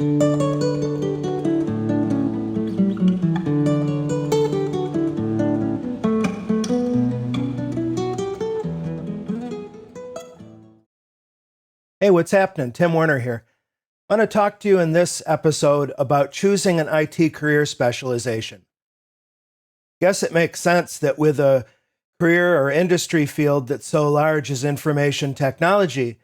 Hey, what's happening? Tim Werner here. I want to talk to you in this episode about choosing an IT career specialization. Guess it makes sense that with a career or industry field that's so large as information technology,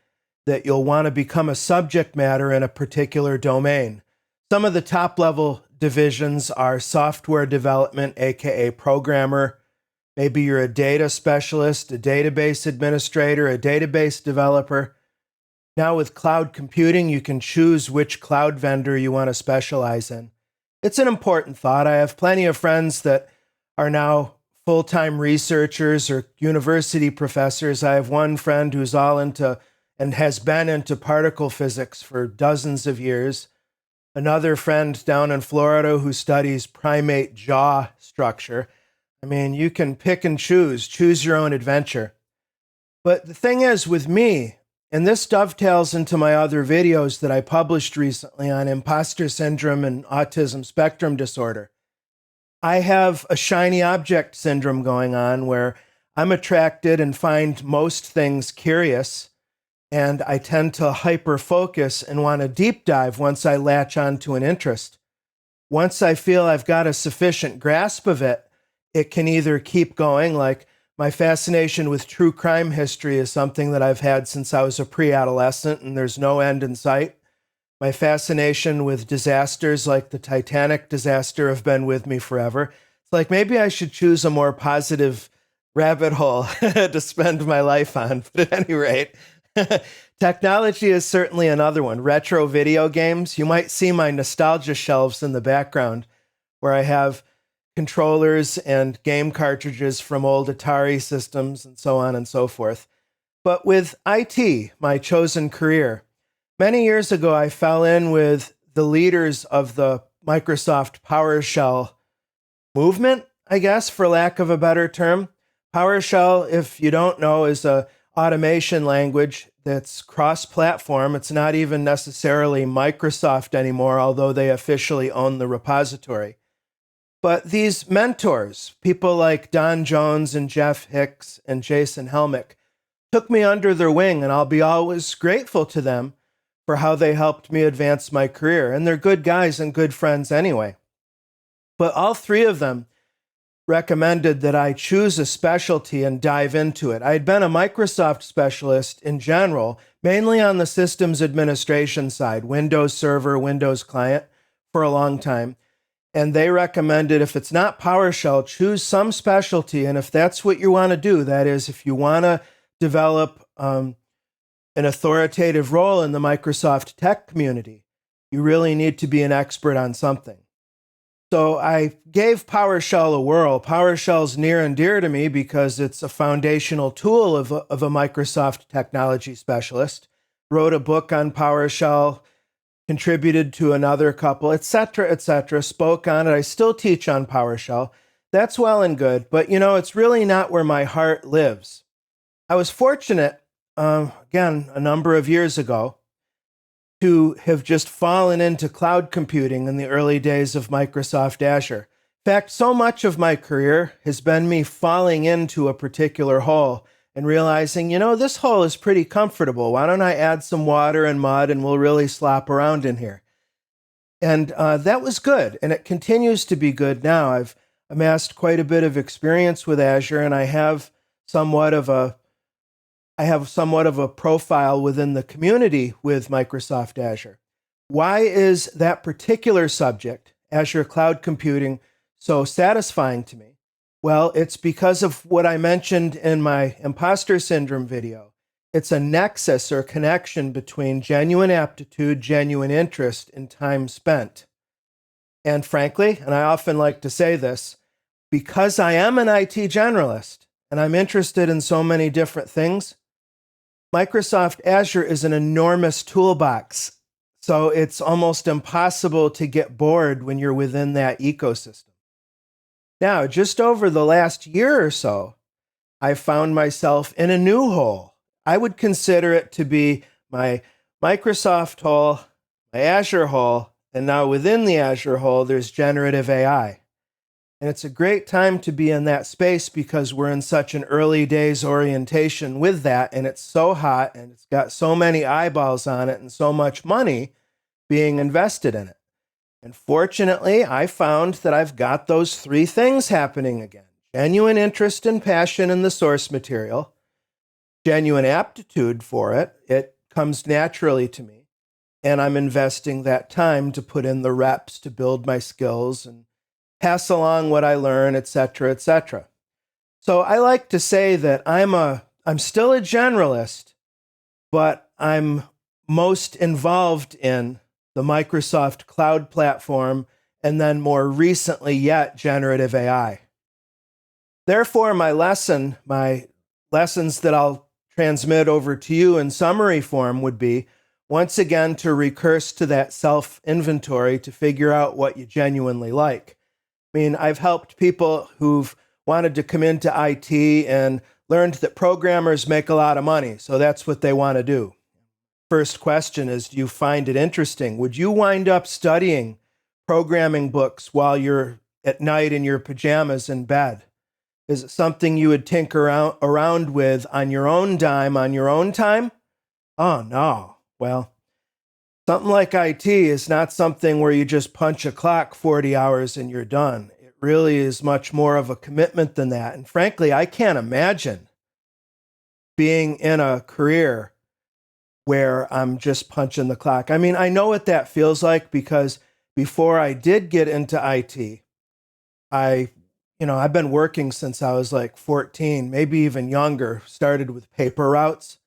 that you'll want to become a subject matter in a particular domain. Some of the top level divisions are software development, aka programmer. Maybe you're a data specialist, a database administrator, a database developer. Now with cloud computing, you can choose which cloud vendor you want to specialize in. It's an important thought. I have plenty of friends that are now full-time researchers or university professors. I have one friend who's all into and has been into particle physics for dozens of years. Another friend down in Florida who studies primate jaw structure. I mean, you can pick and choose your own adventure. But the thing is, with me, and this dovetails into my other videos that I published recently on imposter syndrome and autism spectrum disorder. I have a shiny object syndrome going on where I'm attracted and find most things curious, and I tend to hyper-focus and want to deep dive once I latch onto an interest. Once I feel I've got a sufficient grasp of it, it can either keep going, like my fascination with true crime history is something that I've had since I was a pre-adolescent, and there's no end in sight. My fascination with disasters like the Titanic disaster have been with me forever. It's like maybe I should choose a more positive rabbit hole to spend my life on. But at any rate, technology is certainly another one. Retro video games. You might see my nostalgia shelves in the background where I have controllers and game cartridges from old Atari systems and so on and so forth. But with IT, my chosen career, many years ago, I fell in with the leaders of the Microsoft PowerShell movement, I guess, for lack of a better term. PowerShell, if you don't know, is a automation language that's cross-platform. It's not even necessarily Microsoft anymore, although they officially own the repository. But these mentors, people like Don Jones and Jeff Hicks and Jason Helmick, took me under their wing, and I'll be always grateful to them for how they helped me advance my career. And they're good guys and good friends anyway. But all three of them recommended that I choose a specialty and dive into it. I had been a Microsoft specialist in general, mainly on the systems administration side, Windows Server, Windows Client, for a long time. And they recommended if it's not PowerShell, choose some specialty. And if that's what you want to do, that is, if you want to develop an authoritative role in the Microsoft tech community, you really need to be an expert on something. So I gave PowerShell a whirl. PowerShell's near and dear to me because it's a foundational tool of a Microsoft technology specialist. Wrote a book on PowerShell, contributed to another couple, etc., spoke on it. I still teach on PowerShell. That's well and good, but it's really not where my heart lives. I was fortunate, again, a number of years ago, to have just fallen into cloud computing in the early days of Microsoft Azure. In fact, so much of my career has been me falling into a particular hole and realizing, this hole is pretty comfortable. Why don't I add some water and mud and we'll really slop around in here? And that was good, and it continues to be good now. I've amassed quite a bit of experience with Azure, and I have somewhat of a profile within the community with Microsoft Azure. Why is that particular subject, Azure Cloud Computing, so satisfying to me? Well, it's because of what I mentioned in my imposter syndrome video. It's a nexus or connection between genuine aptitude, genuine interest, and time spent. And frankly, and I often like to say this, because I am an IT generalist and I'm interested in so many different things, Microsoft Azure is an enormous toolbox. So it's almost impossible to get bored when you're within that ecosystem. Now, just over the last year or so, I found myself in a new hole. I would consider it to be my Microsoft hole, my Azure hole, and now within the Azure hole, there's generative AI. And it's a great time to be in that space because we're in such an early days orientation with that, and it's so hot and it's got so many eyeballs on it and so much money being invested in it. And fortunately, I found that I've got those three things happening again: genuine interest and passion in the source material, genuine aptitude for it. It comes naturally to me. And I'm investing that time to put in the reps to build my skills and pass along what I learn, et cetera, et cetera. So I like to say that I'm still a generalist, but I'm most involved in the Microsoft Cloud Platform, and then more recently yet, generative AI. Therefore, my lessons that I'll transmit over to you in summary form would be, once again, to recurse to that self-inventory to figure out what you genuinely like. I mean, I've helped people who've wanted to come into IT and learned that programmers make a lot of money, so that's what they want to do. First question is, do you find it interesting? Would you wind up studying programming books while you're at night in your pajamas in bed? Is it something you would tinker around with on your own dime, on your own time? Oh, no. Well, something like IT is not something where you just punch a clock 40 hours and you're done. It really is much more of a commitment than that. And frankly, I can't imagine being in a career where I'm just punching the clock. I mean, I know what that feels like because before I did get into IT, I've been working since I was like 14, maybe even younger, started with paper routes.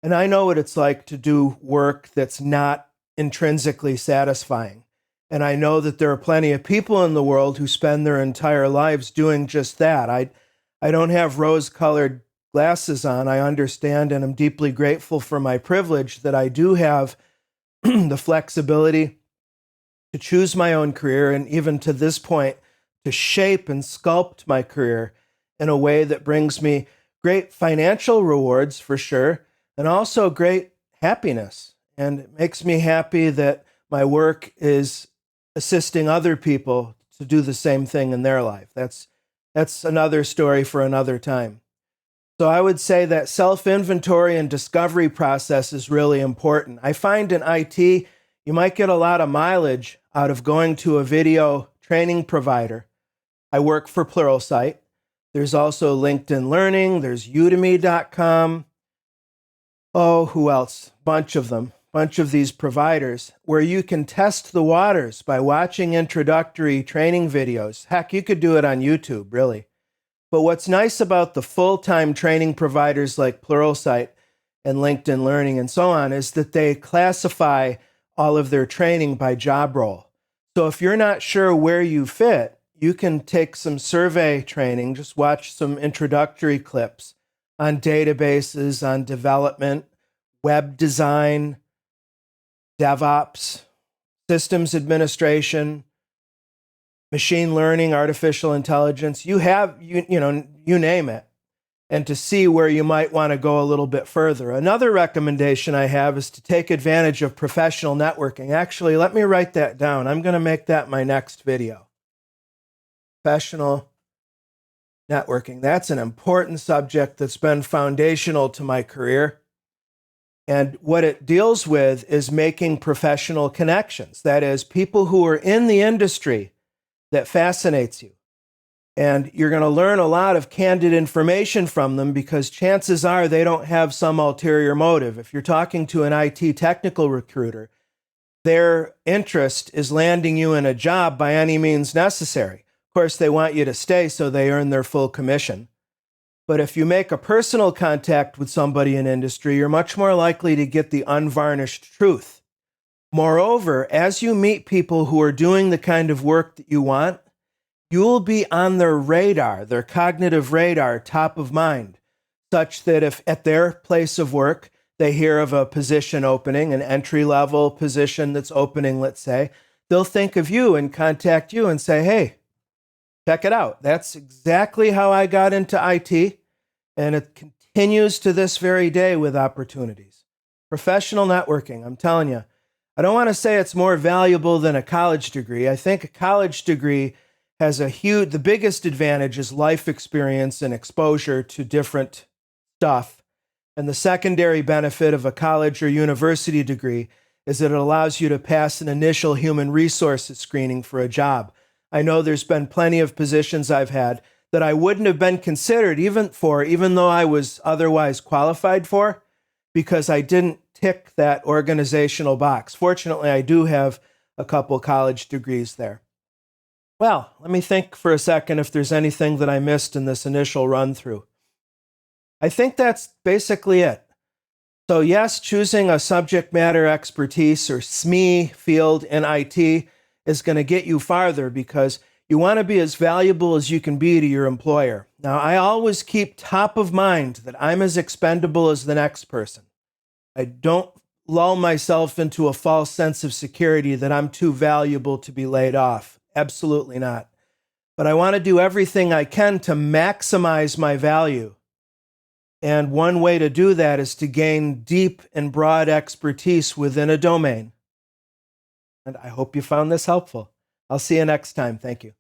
And I know what it's like to do work that's not intrinsically satisfying. And I know that there are plenty of people in the world who spend their entire lives doing just that. I don't have rose-colored glasses on. I understand and I'm deeply grateful for my privilege that I do have the flexibility to choose my own career, and even to this point, to shape and sculpt my career in a way that brings me great financial rewards for sure, and also great happiness. And it makes me happy that my work is assisting other people to do the same thing in their life. That's another story for another time. So I would say that self-inventory and discovery process is really important. I find in IT, you might get a lot of mileage out of going to a video training provider. I work for Pluralsight. There's also LinkedIn Learning. There's Udemy.com. Oh, who else? Bunch of them. Bunch of these providers where you can test the waters by watching introductory training videos. Heck, you could do it on YouTube, really. But what's nice about the full-time training providers like Pluralsight and LinkedIn Learning and so on is that they classify all of their training by job role. So if you're not sure where you fit, you can take some survey training, just watch some introductory clips on databases, on development, web design, DevOps, systems administration, machine learning, artificial intelligence. You name it. And to see where you might want to go a little bit further. Another recommendation I have is to take advantage of professional networking. Actually, let me write that down. I'm going to make that my next video. Professional networking. That's an important subject that's been foundational to my career. And what it deals with is making professional connections. That is, people who are in the industry that fascinates you. And you're going to learn a lot of candid information from them because chances are they don't have some ulterior motive. If you're talking to an IT technical recruiter, their interest is landing you in a job by any means necessary. Of course, they want you to stay so they earn their full commission. But if you make a personal contact with somebody in industry, you're much more likely to get the unvarnished truth. Moreover, as you meet people who are doing the kind of work that you want, you'll be on their radar, their cognitive radar, top of mind, such that if at their place of work they hear of a position opening, an entry-level position that's opening, let's say, they'll think of you and contact you and say, hey, check it out. That's exactly how I got into IT, and it continues to this very day with opportunities. Professional networking, I'm telling you. I don't want to say it's more valuable than a college degree. I think a college degree has the biggest advantage is life experience and exposure to different stuff. And the secondary benefit of a college or university degree is that it allows you to pass an initial human resources screening for a job. I know there's been plenty of positions I've had that I wouldn't have been considered even though I was otherwise qualified for, because I didn't tick that organizational box. Fortunately, I do have a couple college degrees there. Well, let me think for a second if there's anything that I missed in this initial run through. I think that's basically it. So yes, choosing a subject matter expertise or SME field in IT is going to get you farther because you want to be as valuable as you can be to your employer. Now, I always keep top of mind that I'm as expendable as the next person. I don't lull myself into a false sense of security that I'm too valuable to be laid off. Absolutely not. But I want to do everything I can to maximize my value. And one way to do that is to gain deep and broad expertise within a domain. And I hope you found this helpful. I'll see you next time. Thank you.